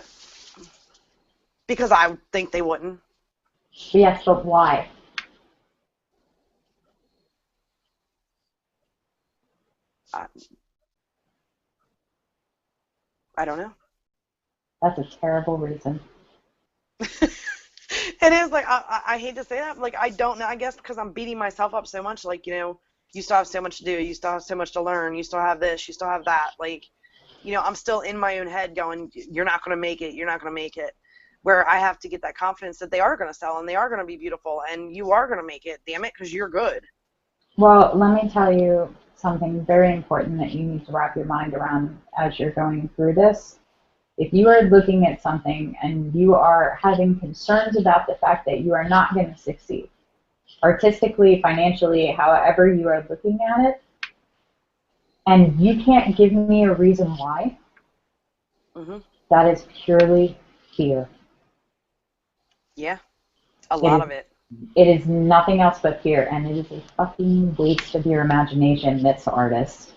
because I would think they wouldn't. Yes, but why? I, I don't know. That's a terrible reason. It is like I hate to say that. Like I don't know. I guess because I'm beating myself up so much. Like you still have so much to do. You still have so much to learn. You still have this. You still have that. Like I'm still in my own head going, you're not going to make it. You're not going to make it. Where I have to get that confidence that they are going to sell and they are going to be beautiful and you are going to make it. Damn it, because you're good. Well, let me tell you something very important that you need to wrap your mind around as you're going through this. If you are looking at something and you are having concerns about the fact that you are not going to succeed, artistically, financially, however you are looking at it, and you can't give me a reason why, Hmm. that is purely fear. Yeah, a It lot is of it. it is nothing else but fear, and it is a fucking waste of your imagination, this artist.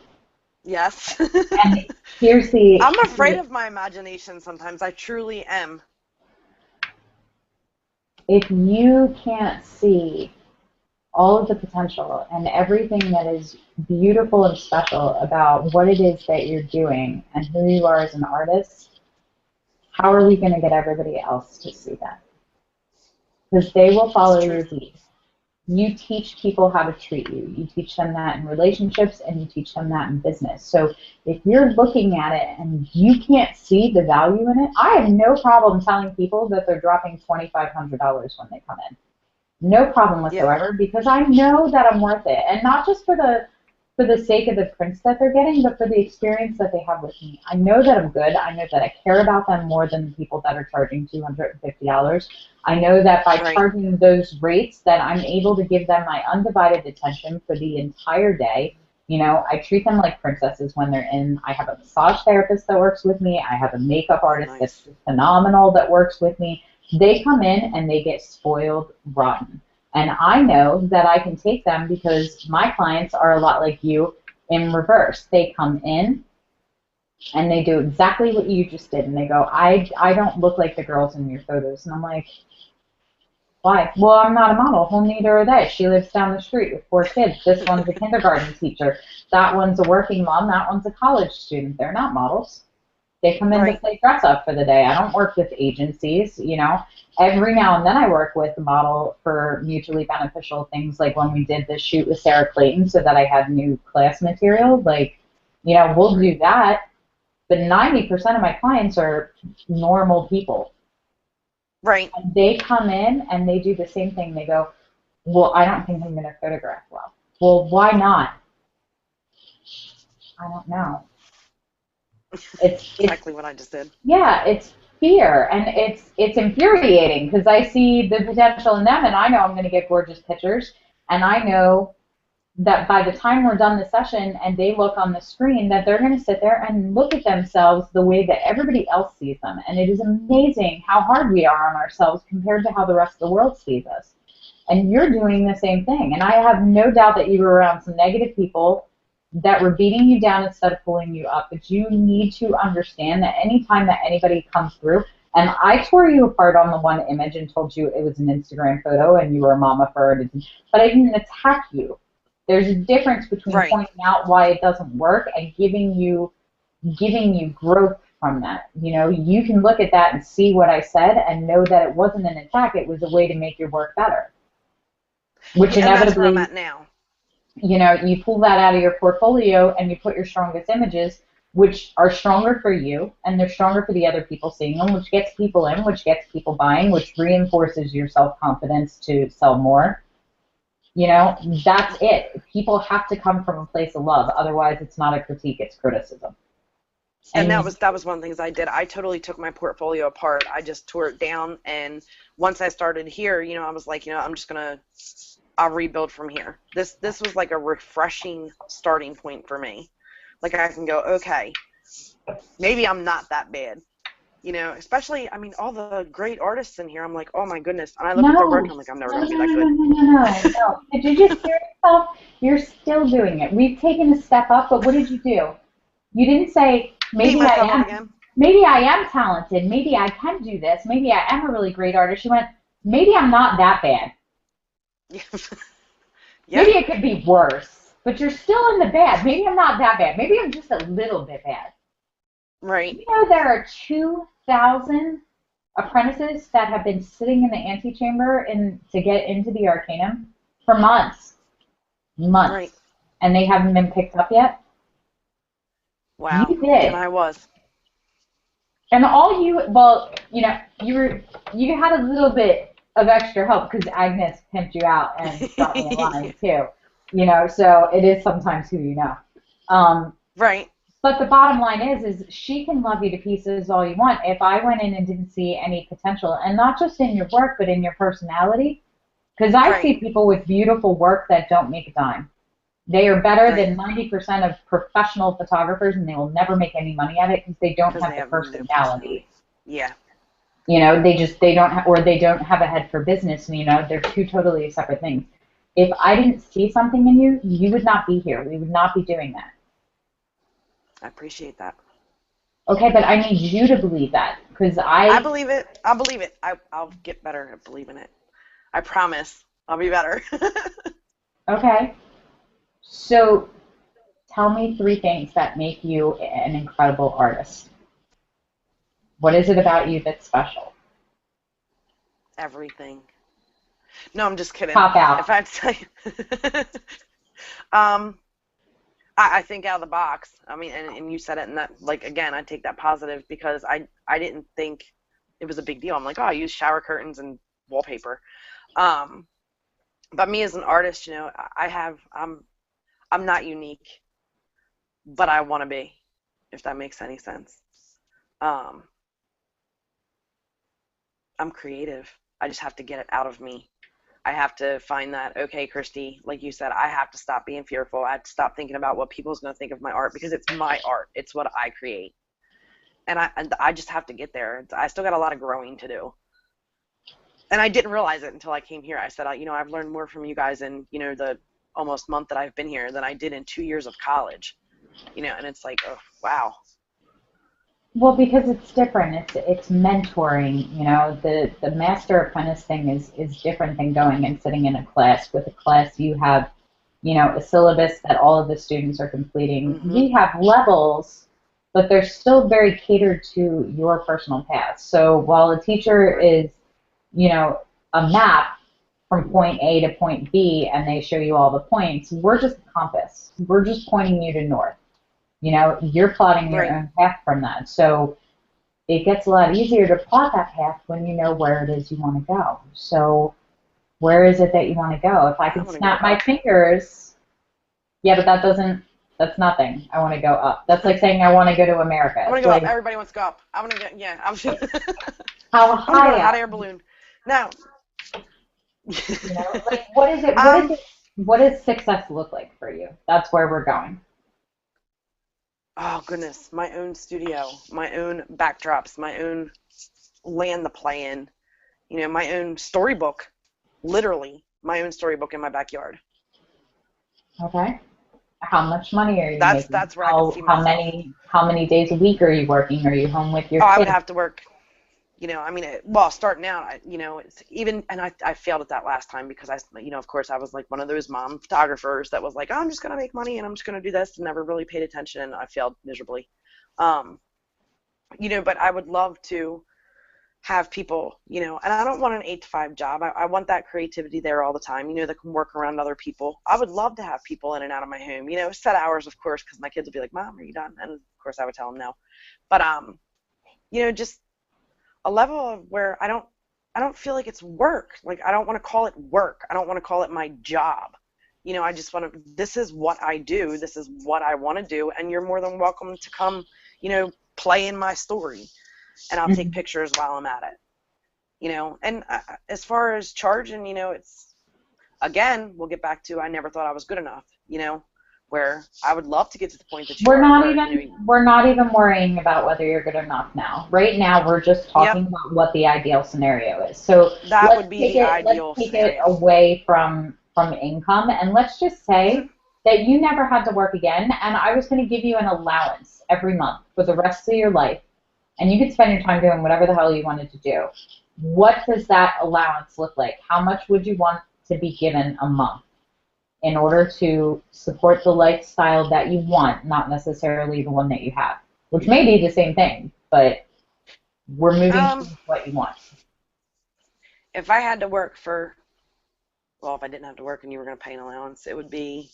Yes. And here's the I'm afraid of my imagination sometimes. I truly am. if you can't see all of the potential and everything that is beautiful and special about what it is that you're doing and who you are as an artist, how are we going to get everybody else to see that? Because they will It's follow true. your lead. You teach people how to treat you. You teach them that in relationships and you teach them that in business. So if you're looking at it and you can't see the value in it, I have no problem telling people that they're dropping $2,500 when they come in. No problem Yeah. whatsoever because I know that I'm worth it. And not just for the sake of the prints that they're getting, but for the experience that they have with me. I know that I'm good. I know that I care about them more than the people that are charging $250. I know that by Right. charging those rates that I'm able to give them my undivided attention for the entire day. I treat them like princesses when they're in. I have a massage therapist that works with me. I have a makeup Oh, artist that's nice. phenomenal that works with me. They come in and they get spoiled rotten. And I know that I can take them because my clients are a lot like you in reverse. They come in and they do exactly what you just did. And they go, I don't look like the girls in your photos. And I'm like, why? Well, I'm not a model. Well, neither are they. She lives down the street with 4 kids. This one's a kindergarten teacher. That one's a working mom. That one's a college student. They're not models. They come in to Right. play dress up for the day. I don't work with agencies. Every now and then I work with a model for mutually beneficial things, like when we did this shoot with Sarah Clayton so that I had new class material. We'll Right. do that. But 90% of my clients are normal people. Right. And they come in and they do the same thing. They go, well, I don't think I'm going to photograph well. Well, why not? I don't know. It's Exactly what I just did. Yeah, it's fear, and it's infuriating because I see the potential in them, and I know I'm going to get gorgeous pictures, and I know that by the time we're done the session and they look on the screen, that they're going to sit there and look at themselves the way that everybody else sees them, and it is amazing how hard we are on ourselves compared to how the rest of the world sees us. And you're doing the same thing, and I have no doubt that you were around some negative people that we're beating you down instead of pulling you up. But you need to understand that anytime that anybody comes through, and I tore you apart on the one image and told you it was an Instagram photo and you were a mama for it, but I didn't attack you. There's a difference between Right. pointing out why it doesn't work and giving you growth from that. You know, you can look at that and see what I said and know that it wasn't an attack. It was a way to make your work better. Which Yeah, and that's where I'm inevitably, at now. you know, you pull that out of your portfolio and you put your strongest images, which are stronger for you and they're stronger for the other people seeing them, which gets people in, which gets people buying, which reinforces your self-confidence to sell more. You know, that's it. People have to come from a place of love. Otherwise, it's not a critique, it's criticism. And And that was one of the things I did. I totally took my portfolio apart. I just tore it down, and once I started here, you know, I was like, you know, I'll rebuild from here. This was like a refreshing starting point for me. Like I can go, okay, maybe I'm not that bad. You know, especially, I mean, all the great artists in here, I'm like, oh my goodness. And I look at their work, no, and I'm like, I'm never no, going no, to be no, that no, good. no, no, no, no. Did you just hear yourself? You're still doing it. We've taken a step up, but what did you do? You didn't say, Beat maybe I myself up am. again. Maybe I am talented. Maybe I can do this. Maybe I am a really great artist. You went, maybe I'm not that bad. Yeah. Yeah. Maybe it could be worse, but you're still in the bad. Maybe I'm not that bad. Maybe I'm just a little bit bad. Right. You know, there are 2,000 apprentices that have been sitting in the antechamber to get into the Arcanum for months. Right. Months. And they haven't been picked up yet. You Wow. And did. I was. And all you, well, you know, you had a little bit of extra help because Agnes pimped you out and brought me in line too. You know, so it is sometimes who you know. Right. But the bottom line is she can love you to pieces all you want. If I went in and didn't see any potential, and not just in your work, but in your personality, because I Right. see people with beautiful work that don't make a dime. They are better Right. than 90% of professional photographers, and they will never make any money at it because they don't Because have they the have no personality. personality. Yeah. You know, they don't or they don't have a head for business. And, you know, they're two totally separate things. If I didn't see something in you, you would not be here. We would not be doing that. I appreciate that. Okay, but I need you to believe that because I believe it. I believe it. I'll get better at believing it. I promise. I'll be better. Okay. So tell me three things that make you an incredible artist. What is it about you that's special? Everything. No, I'm just kidding. Pop out. If I had to tell you, um, I think out of the box. I mean, and you said it, and that, like, again, I take that positive because I didn't think it was a big deal. I'm like, oh, I use shower curtains and wallpaper. Um, but me as an artist, you know, I'm not unique, but I want to be, if that makes any sense. Um, I'm creative. I just have to get it out of me. I have to find that, okay, Christy, like you said, I have to stop being fearful. I have to stop thinking about what people's going to think of my art because it's my art. It's what I create. And I just have to get there. I still got a lot of growing to do. And I didn't realize it until I came here. I said, you know, I've learned more from you guys in, you know, the almost month that I've been here than I did in 2 years of college. You know, and it's like, oh, wow. Well, because it's different. It's mentoring. You know, the master apprentice thing is different than going and sitting in a class. With a class, you have, you know, a syllabus that all of the students are completing. Mm-hmm. We have levels, but they're still very catered to your personal path. So while a teacher is, you know, a map from point A to point B, and they show you all the points, we're just a compass. We're just pointing you to north. You know, you're plotting your Right. own path from that. So it gets a lot easier to plot that path when you know where it is you want to go. So where is it that you want to go? If I I could want to go snap my up. fingers, yeah, but that's nothing. I want to go up. That's like saying I want to go to America. I want It's to go up. like, Everybody wants to go up. I want to go, yeah. I want how to go in a high hot up? air balloon. Now, You know, like what is it? um, What does success look like for you? That's where we're going. oh goodness, my own studio, my own backdrops, my own land to play in, you know, my own storybook, literally my own storybook in my backyard. Okay. How much money are you making? That's where I could see myself. How many days a week are you working? Are you home with your Oh, I would kids? have to work. I mean, well, starting out, it's even, and I failed at that last time because of course, I was like one of those mom photographers that was like, oh, I'm just gonna make money and I'm just gonna do this, and never really paid attention, and I failed miserably. Um, but I would love to have people, and I don't want an 8 to 5 job. I want that creativity there all the time, that can work around other people. I would love to have people in and out of my home, set hours, of course, because my kids would be like, Mom, are you done? And of course, I would tell them no. But just a level of where I don't feel like it's work. Like I don't want to call it work. I don't want to call it my job. I just want to, this is what I do. This is what I want to do. And you're more than welcome to come, play in my story, and I'll take Mhm. pictures while I'm at it. And as far as charging, it's, again, we'll get back to, I never thought I was good enough, where I would love to get to the point that you We're are, not where, even we're not even worrying about whether you're good enough now. Right now, we're just yep, talking about what the ideal scenario is. So that would be the let's ideal take it scenario. away from income, and let's just Hmm. say that you never had to work again, and I was going to give you an allowance every month for the rest of your life, and you could spend your time doing whatever the hell you wanted to do. What does that allowance look like? How much would you want to be given a month in order to support the lifestyle that you want, not necessarily the one that you have, which may be the same thing, but we're moving Um, towards what you want. if I had to work for, well, if I didn't have to work and you were going to pay an allowance, it would be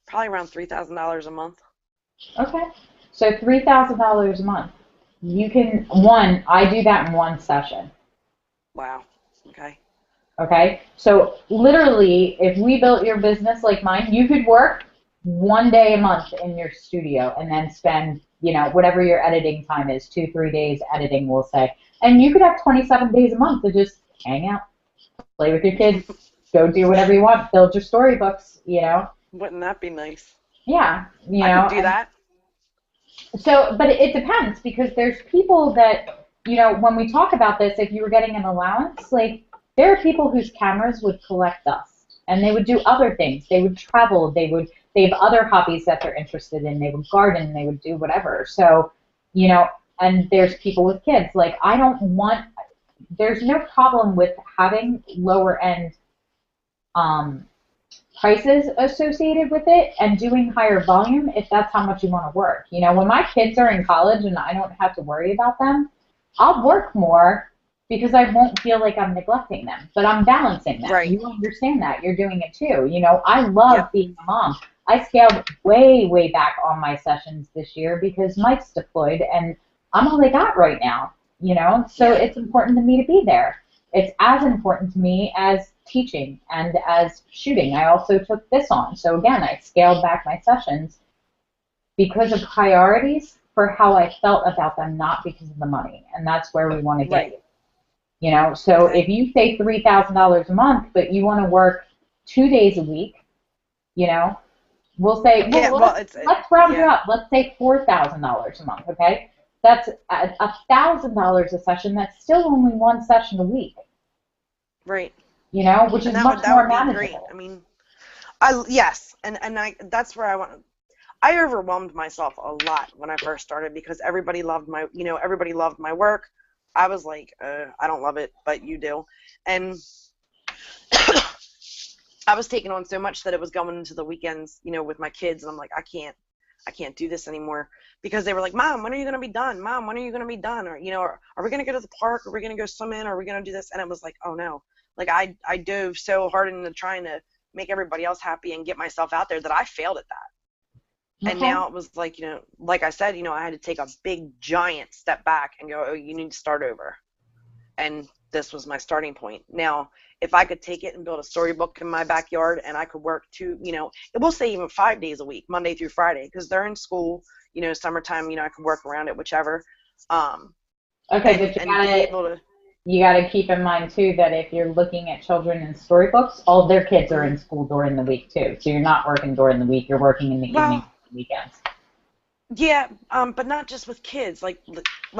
probably around $3,000 a month. Okay, so $3,000 a month. You can, one, I do that in one session. Wow. Okay. Okay, so literally, if we built your business like mine, you could work 1 day a month in your studio and then spend, whatever your editing time is, 2, 3 days editing, we'll say. And you could have 27 days a month to just hang out, play with your kids, go do whatever you want, build your storybooks. Wouldn't that be nice? Yeah, I could do and that. so, but it depends because there's people that, when we talk about this, if you were getting an allowance, like there are people whose cameras would collect dust and they would do other things. They would travel. They have other hobbies that they're interested in. They would garden. They would do whatever. So, and there's people with kids. Like I don't want, there's no problem with having lower end um, prices associated with it and doing higher volume if that's how much you want to work. When my kids are in college and I don't have to worry about them, I'll work more because I won't feel like I'm neglecting them. But I'm balancing them. Right. You understand that. You're doing it too. I love Yep. being a mom. I scaled way, way back on my sessions this year because Mike's deployed and I'm all they got right now. So Yeah. it's important to me to be there. It's as important to me as teaching and as shooting. I also took this on. So again, I scaled back my sessions because of priorities for how I felt about them, not because of the money. And that's where we want to get Right. you. So Okay. if you say $3,000 a month, but you want to work 2 days a week, you know, we'll say, Yeah. well, Well, let's round it yeah. up. Let's say $4,000 a month, okay? That's $1,000 a session. That's still only one session a week, Right. which And is that would much that more would be great. manageable. I mean, yes, and I that's where I want. I overwhelmed myself a lot when I first started because everybody loved my work. I was like, I don't love it, but you do, and I was taking on so much that it was going into the weekends, with my kids, and I'm like, I can't do this anymore because they were like, Mom, when are you gonna be done? Mom, when are you gonna be done? Or are we gonna go to the park? Are we gonna go swimming? Are we gonna do this? And it was like, oh no, like I dove so hard into trying to make everybody else happy and get myself out there that I failed at that. And Okay. now it was like, like I said, I had to take a big giant step back and go, oh, you need to start over. And this was my starting point. Now, if I could take it and build a storybook in my backyard and I could work it will say even 5 days a week, Monday through Friday, because they're in school, summertime, I can work around it, whichever. Um, Okay, and but you and be gotta able to, you gotta keep in mind too that if you're looking at children in storybooks, all their kids are mhm. in school during the week too. So you're not working during the week. You're working in the evening Well, and weekends. Yeah, but not just with kids. Like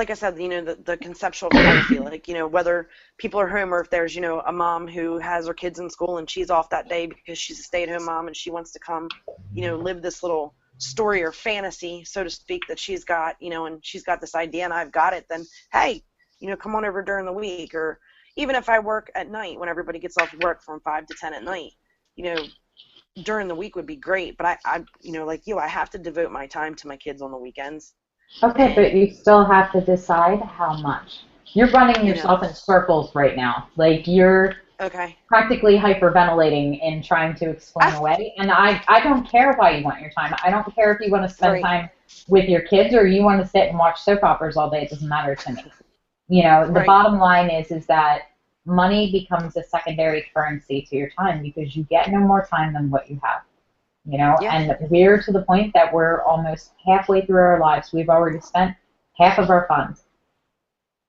I said, the conceptual photography, like, whether people are home or if there's, a mom who has her kids in school and she's off that day because she's a stay-at-home mom and she wants to come, live this little story or fantasy, so to speak, that she's got, and she's got this idea and I've got it, then hey, come on over during the week. Or even if I work at night when everybody gets off work from 5 to 10 at night, you know, during the week would be great, but like you, I have to devote my time to my kids on the weekends. Okay, but And, you still have to decide how much. You're running you know, yourself in circles right now. Like you're okay. practically hyperventilating in trying to explain I, away. And I don't care why you want your time. I don't care if you want to spend right, time with your kids or you want to sit and watch soap operas all day. It doesn't matter to me. The right. bottom line is that money becomes a secondary currency to your time because you get no more time than what you have. Yeah, And we're to the point that we're almost halfway through our lives. We've already spent half of our funds.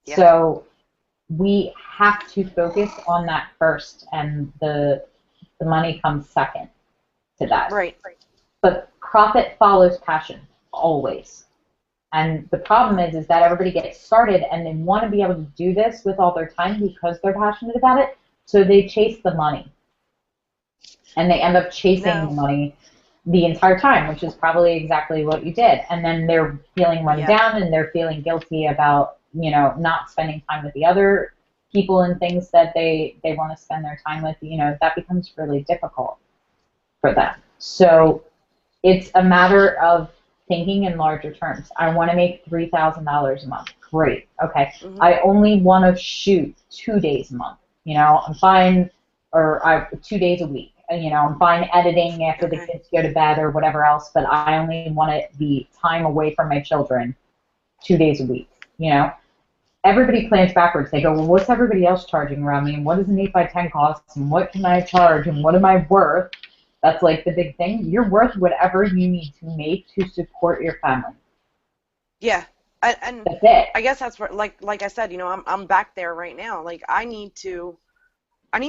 yeah, So we have to focus on that first, and the money comes second to that. right. But profit follows passion, always. And the problem is that everybody gets started and they want to be able to do this with all their time because they're passionate about it. So they chase the money. And they end up chasing the No, money the entire time, which is probably exactly what you did. And then they're feeling run yeah, down and they're feeling guilty about, not spending time with the other people and things that they want to spend their time with. That becomes really difficult for them. right. So it's a matter of thinking in larger terms. I want to make $3,000 a month. Great. Okay. Hmm. I only want to shoot 2 days a month. I'm fine, or 2 days a week. I'm fine editing after the Okay, kids go to bed or whatever else, but I only want the time away from my children 2 days a week. Everybody plans backwards. They go, well, what's everybody else charging around me? And what does an 8x10 cost? And what can I charge? And what am I worth? That's like the big thing. You're worth whatever you need to make to support your family. yeah. And That's it. I guess that's where, like I said, I'm back there right now. Like I need to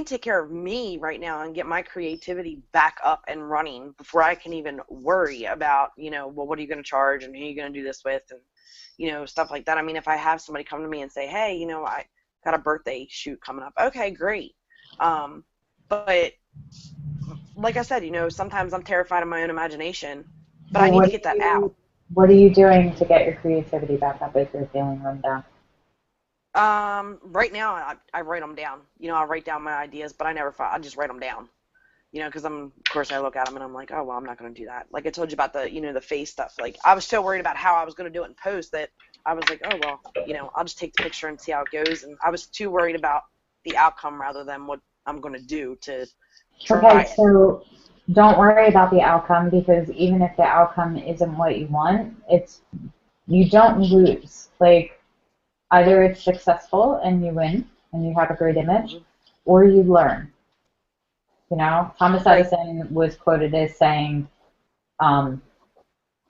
take care of me right now and get my creativity back up and running before I can even worry about, well, what are you going to charge and who are you going to do this with, and, stuff like that. I mean, if I have somebody come to me and say, hey, I got a birthday shoot coming up. Okay, great. But like I said, sometimes I'm terrified of my own imagination, but I Well, need to get that out. what are you doing to get your creativity back up if you're feeling run down? Right now I write them down. I write down my ideas, but I just write them down. Because of course I look at them and I'm like, oh, well, I'm not going to do that. Like I told you about the face stuff. Like I was so worried about how I was going to do it in post that I was like, oh, well, I'll just take the picture and see how it goes. And I was too worried about the outcome rather than what I'm going to do to try Okay, it. so don't worry about the outcome because even if the outcome isn't what you want, you don't lose. Like either it's successful and you win and you have a great image, Hmm. or you learn. Thomas Right. Edison was quoted as saying, um,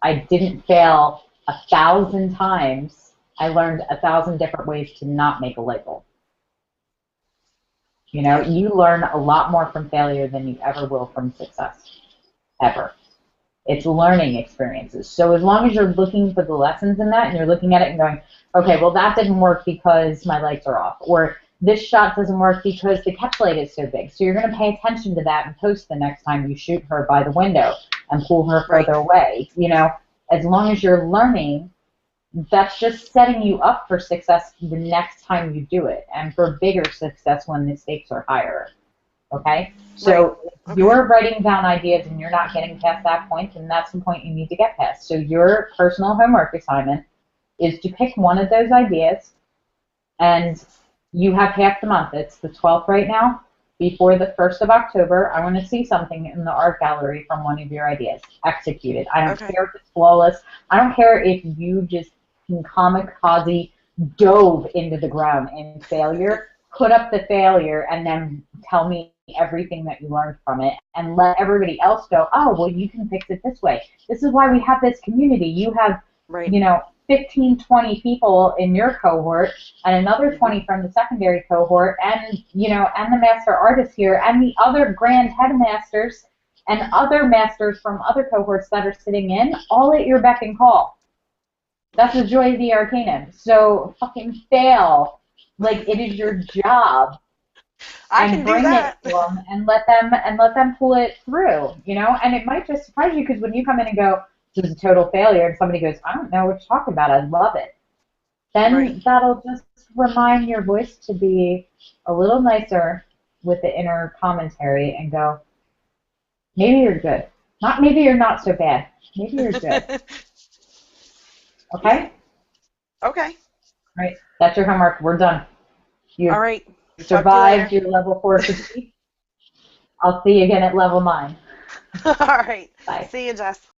I didn't fail 1,000 times. I learned 1,000 different ways to not make a light bulb. Yeah. You learn a lot more from failure than you ever will from success, ever. It's learning experiences. So as long as you're looking for the lessons in that and you're looking at it and going, okay, well, that didn't work because my lights are off, or this shot doesn't work because the catch light is so big. So you're going to pay attention to that and post the next time you shoot her by the window and pull her Right. further away. As long as you're learning, that's just setting you up for success the next time you do it and for bigger success when the stakes are higher. Okay? Right. So if Okay. you're writing down ideas and you're not getting past that point, then that's the point you need to get past. So your personal homework assignment is to pick one of those ideas, and you have half the month. It's the 12th right now. Before the 1st of October, I want to see something in the art gallery from one of your ideas. Execute it. I don't Okay. care if it's flawless. I don't care if you just kamikaze dove into the ground in failure. Put up the failure and then tell me everything that you learned from it and let everybody else go, oh, well, you can fix it this way. This is why we have this community. You have, Right. you know, 15, 20 people in your cohort and another Hmm. 20 from the secondary cohort and, and the master artist here and the other grand headmasters and other masters from other cohorts that are sitting in all at your beck and call. That's the joy of the Arcanum. So fucking fail. Like, it is your job. I And can do bring it that. to them and let them pull it through, you know. And it might just surprise you because when you come in and go, "This is a total failure," and somebody goes, "I don't know what you're talking about. I love it." Right. Then that'll just remind your voice to be a little nicer with the inner commentary and go, "Maybe you're good. Not maybe you're not so bad. Maybe you're good." Yeah. Okay? Okay. All right. That's your homework. We're done. All You've right. Talk to you survived later. your level 4 critique. I'll see you again at level 9. All right. Bye. See you, Jess.